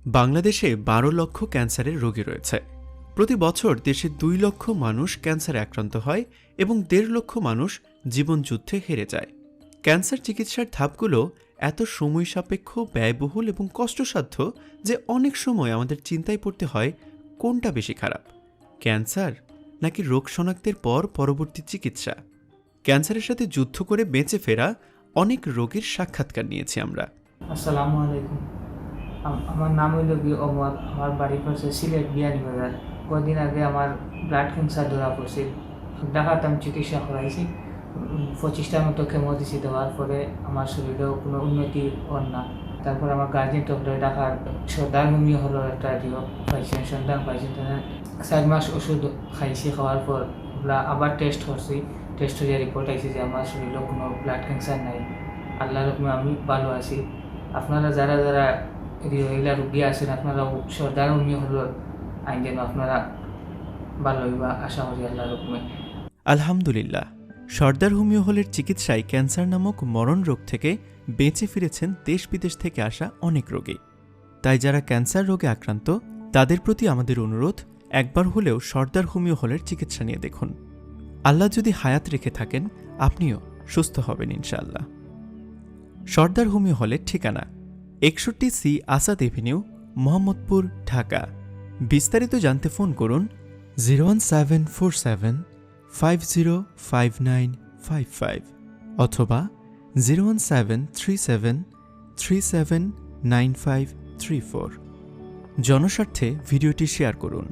বাংলাদেশে ১২ লক্ষ ক্যান্সারের রোগী রয়েছে। প্রতি বছর দেশে ২ লক্ষ মানুষ ক্যান্সারে আক্রান্ত হয় এবং ১.৫ লক্ষ মানুষ জীবনযুদ্ধে হেরে যায়। ক্যান্সার চিকিৎসার ধাপগুলো এত সময় সাপেক্ষ, ব্যয়বহুল এবং কষ্টসাধ্য যে অনেক সময় আমাদের চিন্তায় পড়তে হয় কোনটা বেশি খারাপ, ক্যান্সার নাকি রোগ শনাক্তের পর পরবর্তী চিকিৎসা। ক্যান্সারের সাথে যুদ্ধ করে বেঁচে ফেরা অনেক রোগীর সাক্ষাৎকার নিয়েছি আমরা। আসসালামু আলাইকুম। আমার নাম হইল গিয়ে অমর। আমার বাড়ি পড়ছে সিলেট বিয়ানীবাজার। কদিন আগে আমার ব্লাড ক্যান্সার ধরা পড়ছিল। ঢাকাতে আমি চিকিৎসা করাইছি, 25টার মতো কেমো দিছি। দেওয়ার পরে আমার শরীরেও কোনো উন্নতি হল না। তারপর আমার গার্জেন টকলে ঢাকার সর্দার হোমিও হলো একটা পাইছেন, সন্তান পাইছেন। 4 মাস ওষুধ খাইছি, খাওয়ার পর আবার টেস্ট করছি। টেস্ট হয়ে রিপোর্ট আইছে যে আমার শরীরেও কোনো ব্লাড ক্যান্সার নাই। আল্লাহর হুকুমে আমি ভালো আছি। আপনারা যারা যারা এগুলা রুগী আছেন, আপনারা সর্দার হোমিও হলো আইন যেন আপনারা ভালো হইবা আশা করি আল্লাহর হুকুমে। আলহামদুলিল্লাহ, সর্দার হোমিও হলের চিকিৎসায় ক্যান্সার নামক মরণ রোগ থেকে বেঁচে ফিরেছেন দেশ বিদেশ থেকে আসা অনেক রোগী। তাই যারা ক্যান্সার রোগে আক্রান্ত তাদের প্রতি আমাদের অনুরোধ, একবার হলেও সর্দার হোমিও হলের চিকিৎসা নিয়ে দেখুন। আল্লাহ যদি হায়াত রেখে থাকেন, আপনিও সুস্থ হবেন ইনশাআল্লাহ। সর্দার হোমিও হলের ঠিকানা 61C আসাদ এভিনিউ, মোহাম্মদপুর, ঢাকা। বিস্তারিত জানতে ফোন করুন 01747 505955 অথবা 01737 379534। জনস্বার্থে ভিডিওটি শেয়ার করুন।